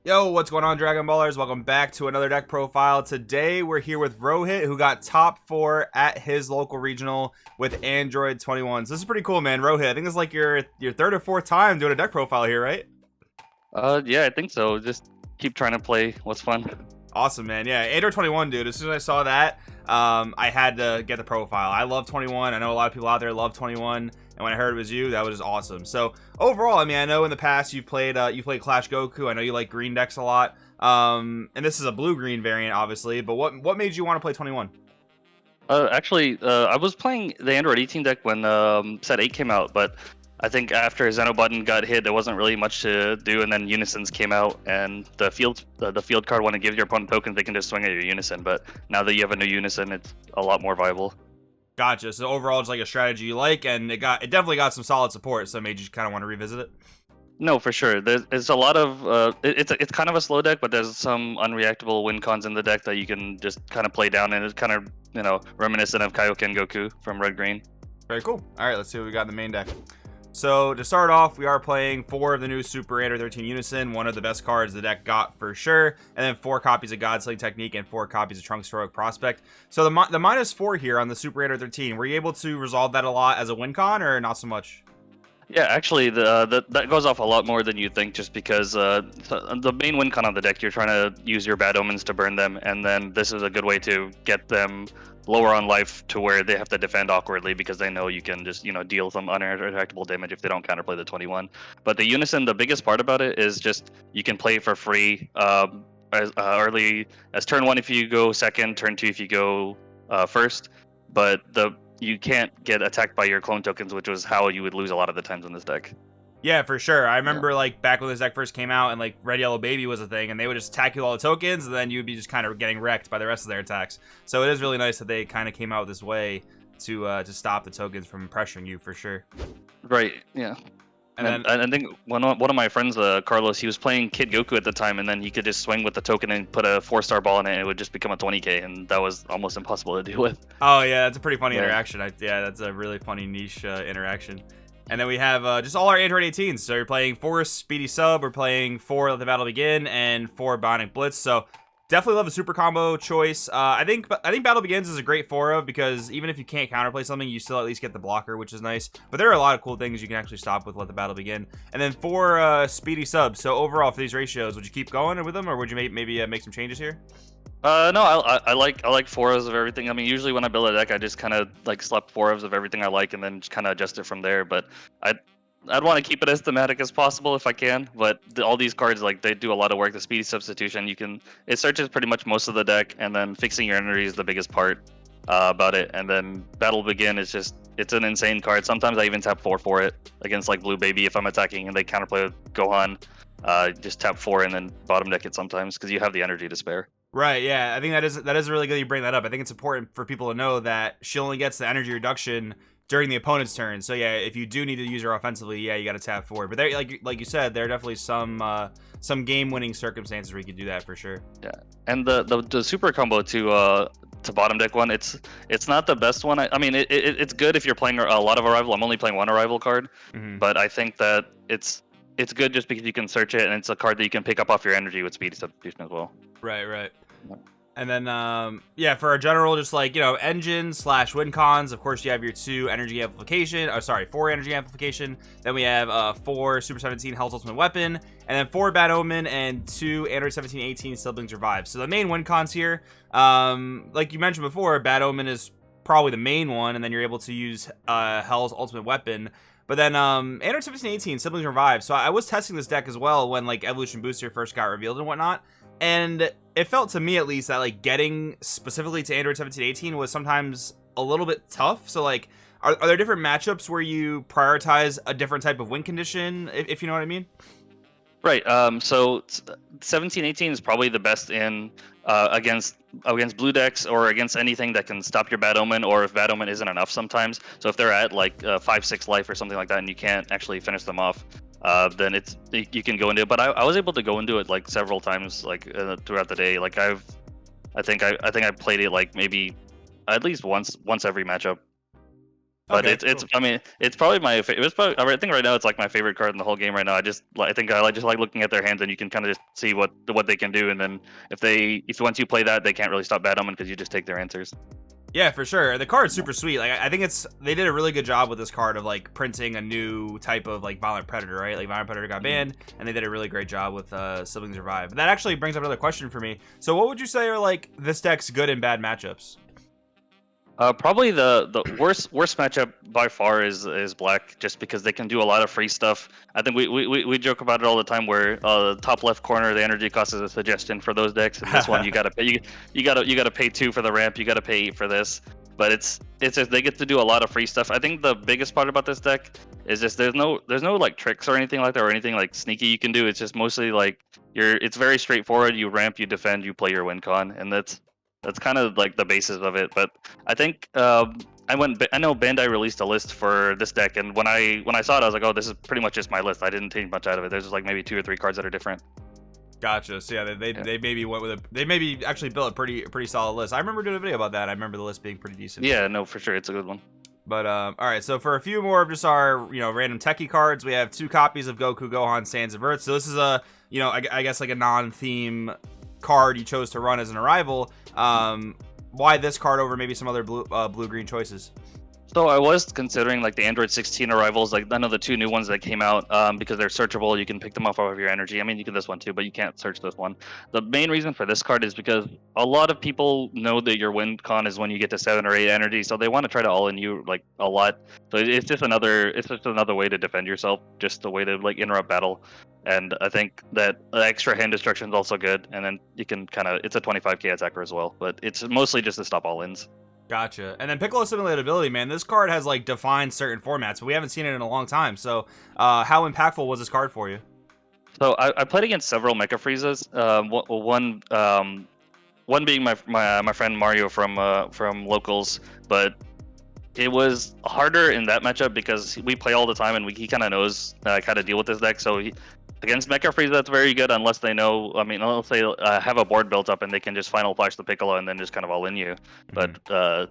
Yo, what's going on, Dragon Ballers? Welcome back to another deck profile. Today, we're here with Rohit, who got top 4 at his local regional with Android 21. So this is pretty cool, man. Rohit, I think this is like your third or fourth time doing a deck profile here, right? Yeah, I think so. Just keep trying to play what's fun. Awesome, man. Yeah, Android 21, dude. As soon as I saw that, I had to get the profile. I love 21. I know a lot of people out there love 21. And when I heard it was you, that was just awesome. So overall, I mean, I know in the past you played Clash Goku. I know you like green decks a lot. And this is a blue-green variant, obviously. But what made you want to play 21? I was playing the Android 18 deck when Set 8 came out, but I think after Zeno Button got hit, there wasn't really much to do, and then Unisons came out, and the field card when it gives your opponent tokens, they can just swing at your Unison. But now that you have a new Unison, it's a lot more viable. Gotcha. So overall, it's like a strategy you like, and it definitely got some solid support. So it made you kind of want to revisit it. No, for sure. There's a lot of it's kind of a slow deck, but there's some unreactable win cons in the deck that you can just kind of play down, and it's kind of reminiscent of Kaioken Goku from Red Green. Very cool. All right, let's see what we got in the main deck. So to start off, we are playing 4 of the new Super Android 13 Unison, one of the best cards the deck got for sure, and then 4 copies of Godsling Technique and 4 copies of Trunks Heroic Prospect. So the -4 here on the Super Android 13, were you able to resolve that a lot as a win con, or not so much? Yeah, actually, that goes off a lot more than you think, just because the main win con on the deck, you're trying to use your bad omens to burn them, and then this is a good way to get them lower on life to where they have to defend awkwardly because they know you can just deal some uninteractable damage if they don't counterplay the 21. But the Unison, the biggest part about it is just you can play for free as early as turn 1 if you go second, turn 2 if you go first, but you can't get attacked by your clone tokens, which was how you would lose a lot of the times in this deck. Yeah, for sure. I remember like back when this deck first came out and like Red Yellow Baby was a thing, and they would just attack you with all the tokens, and then you'd be just kind of getting wrecked by the rest of their attacks. So it is really nice that they kind of came out this way to stop the tokens from pressuring you for sure. Right. Yeah. And then I think one of my friends, Carlos, he was playing Kid Goku at the time, and then he could just swing with the token and put a 4-star ball in it, and it would just become a 20k, and that was almost impossible to deal with. Oh yeah, that's a pretty funny interaction. Yeah, that's a really funny niche interaction. And then we have just all our Android 18s. So you're playing 4 Speedy Sub, we're playing 4 Let the Battle Begin, and 4 Bionic Blitz. So definitely love the super combo choice. I think Battle Begins is a great 4 of, because even if you can't counterplay something, you still at least get the blocker, which is nice. But there are a lot of cool things you can actually stop with Let the Battle Begin. And then 4 Speedy Subs. So overall, for these ratios, would you keep going with them, or would you maybe make some changes here? No, I like 4s of everything. I mean, usually when I build a deck, I just kind of like select 4s of everything I like, and then just kind of adjust it from there. But I'd want to keep it as thematic as possible if I can. But all these cards, like, they do a lot of work. The speedy substitution, it searches pretty much most of the deck, and then fixing your energy is the biggest part about it. And then Battle Begin is it's an insane card. Sometimes I even tap 4 for it against like Blue Baby if I'm attacking and they counterplay with Gohan. Just tap 4 and then bottom deck it sometimes because you have the energy to spare. Right, yeah. I think that is really good you bring that up. I think it's important for people to know that she only gets the energy reduction during the opponent's turn. So yeah, if you do need to use her offensively, yeah, you got to tap 4. But there, like you said, there are definitely some game-winning circumstances where you could do that for sure. Yeah, and the super combo to bottom deck one, it's not the best one. I mean, it's good if you're playing a lot of Arrival. I'm only playing 1 Arrival card, but I think that it's good just because you can search it, and it's a card that you can pick up off your energy with speedy substitution as well. Right. And then, yeah, for our general, just like, engines / win cons, of course, you have your 2 energy amplification, 4 energy amplification. Then we have 4 Super 17 Hell's Ultimate Weapon, and then 4 Bad Omen and 2 Android 17/18 Siblings Revive. So the main win cons here, like you mentioned before, Bad Omen is probably the main one, and then you're able to use Hell's Ultimate Weapon. But then Android 17/18 Siblings Revive. So I was testing this deck as well when like Evolution Booster first got revealed and whatnot. And it felt to me at least that like getting specifically to Android 17/18 was sometimes a little bit tough. So like, are there different matchups where you prioritize a different type of win condition, if you know what I mean? Right. So 17/18 is probably the best in against blue decks or against anything that can stop your Bad Omen, or if Bad Omen isn't enough sometimes. So if they're at like 5-6 life or something like that, and you can't actually finish them off, then you can go into it. But I was able to go into it like several times, like throughout the day. Like I think I played it like maybe at least once every matchup. But Okay, it's cool. I mean it's probably my it's probably, I think right now it's like my favorite card in the whole game right now. I think I just like looking at their hands and you can kind of just see what they can do, and then if once you play that they can't really stop bad omen because you just take their answers. Yeah, for sure. The card's super sweet. Like, I think they did a really good job with this card of like printing a new type of like Violent Predator, right? Like Violent Predator got banned, and they did a really great job with Siblings Revive. But that actually brings up another question for me. So, what would you say are like this deck's good and bad matchups? Probably the worst matchup by far is black, just because they can do a lot of free stuff. I think we joke about it all the time, where top left corner the energy cost is a suggestion for those decks, and this one you gotta pay you gotta pay 2 for the ramp, you gotta pay 8 for this. But it's just they get to do a lot of free stuff. I think the biggest part about this deck is just there's no like tricks or anything like that, or anything like sneaky you can do. It's just mostly like it's very straightforward. You ramp, you defend, you play your win con, and that's kind of like the basis of it. But I think I know Bandai released a list for this deck, and when I saw it, I was like, oh, this is pretty much just my list. I didn't change much out of it. There's just like maybe 2 or 3 cards that are different. Gotcha. So yeah, they maybe went with they maybe actually built a pretty solid list. I remember doing a video about that. I remember the list being pretty decent. Yeah, no, for sure, it's a good one. But all right, so for a few more of just our random techie cards, we have 2 copies of Goku, Gohan, Sans, and Vert. So this is a I guess like a non-theme card you chose to run as an arrival. Why this card over maybe some other blue green choices? So I was considering like the Android 16 arrivals, like none of the 2 new ones that came out, because they're searchable. You can pick them off of your energy. I mean, you can this one too, but you can't search this one. The main reason for this card is because a lot of people know that your win con is when you get to 7 or 8 energy, so they want to try to all in you like a lot. So it's just another way to defend yourself, just a way to like interrupt battle. And I think that extra hand destruction is also good, and then you can it's a 25k attacker as well, but it's mostly just to stop all ins. Gotcha. And then Piccolo Simulated Ability, man, this card has like defined certain formats, but we haven't seen it in a long time. So how impactful was this card for you? So I played against several Mecha Freezes. One being my friend Mario from locals, but it was harder in that matchup because we play all the time and he kind of knows how to deal with this deck. So against Mecha Freeze, that's very good unless they know. I mean, unless they have a board built up and they can just final flash the Piccolo and then just kind of all in you. But I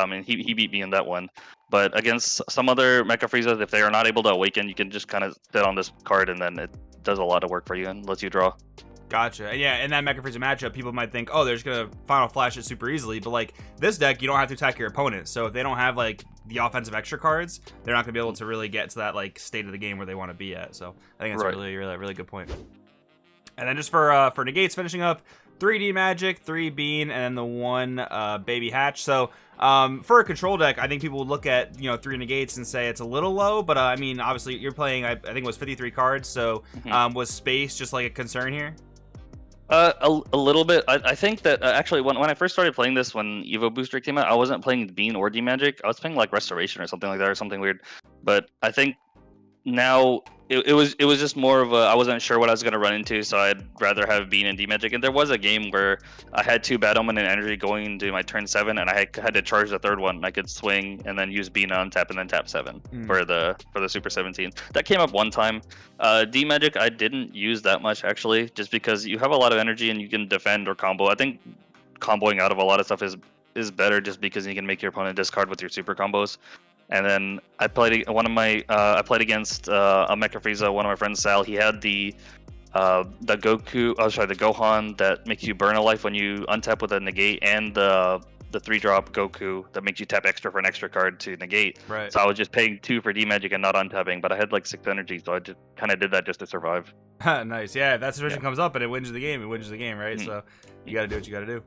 mean, he beat me in that one. But against some other Mecha Freezes, if they are not able to awaken, you can just kind of sit on this card and then it does a lot of work for you and lets you draw. Gotcha. And yeah, in that Mecha Freezer matchup, people might think, oh, they're just gonna final flash it super easily. But like this deck, you don't have to attack your opponent. So if they don't have like the offensive extra cards, they're not gonna be able to really get to that like state of the game where they want to be at. So I think that's a really good point. And then just for negates, finishing up, 3D Magic, 3 Bean, and then the 1 Baby Hatch. So for a control deck, I think people would look at 3 negates and say it's a little low. But I mean, obviously you're playing, I think it was 53 cards. So was space just like a concern here? A little bit. I think that actually when I first started playing this, when Evo Booster came out, I wasn't playing Bean or D Magic. I was playing like Restoration or something like that, or something weird. But I think now it was just more of I wasn't sure what I was going to run into, so I'd rather have Bean and D Magic. And there was a game where I had 2 Bad Omen and Energy going into my turn 7, and I had to charge the 3rd one. I could swing and then use Bean on tap and then tap 7 for the Super 17. That came up one time. D Magic I didn't use that much actually, just because you have a lot of energy and you can defend or combo. I think comboing out of a lot of stuff is better, just because you can make your opponent discard with your super combos. And then I played against a Mecha Frieza, one of my friends, Sal. He had the Gohan that makes you burn a life when you untap with a negate, and the 3-drop Goku that makes you tap extra for an extra card to negate. Right. So I was just paying 2 for D Magic and not untapping, but I had like 6 energy, so I just kind of did that just to survive. Nice. Yeah, if that situation comes up and it wins the game, right? So you got to do what you got to do.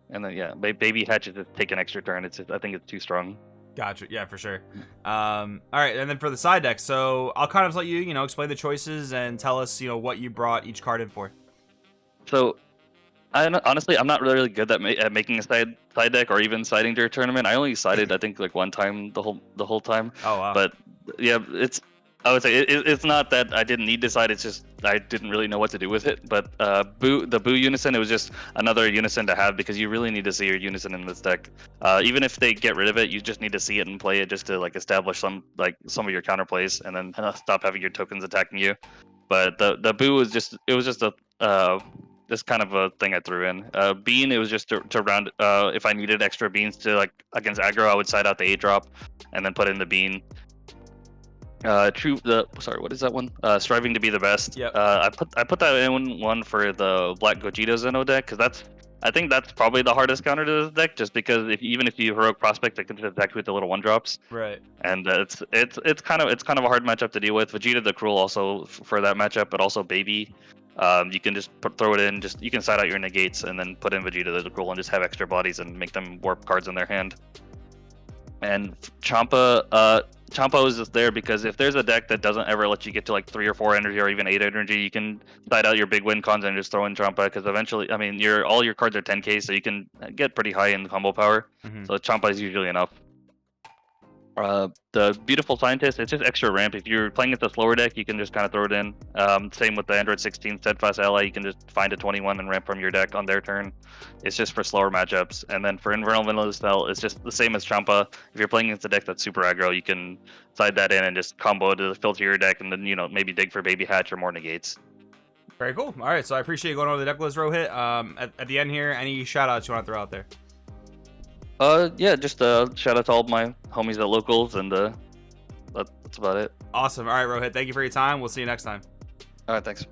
And then Baby Hatch is just take an extra turn. I think it's too strong. Gotcha. Yeah, for sure. All right, and then for the side deck, so I'll kind of let you, explain the choices and tell us, what you brought each card in for. So, honestly, I'm not really good at making a side deck or even siding to a tournament. I only sided, I think, like one time the whole time. Oh wow. But yeah, I would say it's not that I didn't need to side. It's just I didn't really know what to do with it. But the Boo Unison, it was just another Unison to have, because you really need to see your Unison in this deck. Even if they get rid of it, you just need to see it and play it just to like establish some of your counterplays, and then stop having your tokens attacking you. But the Boo was just just kind of a thing I threw in. Bean, it was just to round. If I needed extra beans to like against aggro, I would side out the 8-drop, and then put in the bean. Sorry, what is that one? Striving to be the best. Yep. I put that in one for the Black Gogeta Zeno deck because I think that's probably the hardest counter to this deck, just because even if you heroic prospect, it can just attack with the little 1-drops. Right. And it's kind of a hard matchup to deal with. Vegeta the Cruel also for that matchup, but also Baby. You can just throw it in. You can side out your negates and then put in Vegeta the Cruel and just have extra bodies and make them warp cards in their hand. And Champa is just there because if there's a deck that doesn't ever let you get to like 3 or 4 energy or even 8 energy, you can side out your big win cons and just throw in Champa, because eventually, I mean, all your cards are 10k, so you can get pretty high in combo power. So Champa is usually enough. The Beautiful Scientist, it's just extra ramp. If you're playing against a slower deck, you can just kind of throw it in. Same with the Android 16 Steadfast Ally, you can just find a 21 and ramp from your deck on their turn. It's just for slower matchups. And then for Infernal Vanilla Spell, it's just the same as Champa. If you're playing against a deck that's super aggro, you can side that in and just combo to filter your deck, and then maybe dig for Baby Hatch or more negates. Very cool. All right, so I appreciate you going over the deck list, Rohit. At the end here, any shout outs you want to throw out there? Yeah, just shout out to all my homies at Locals, and that's about it. Awesome. All right, Rohit, thank you for your time. We'll see you next time. All right, thanks.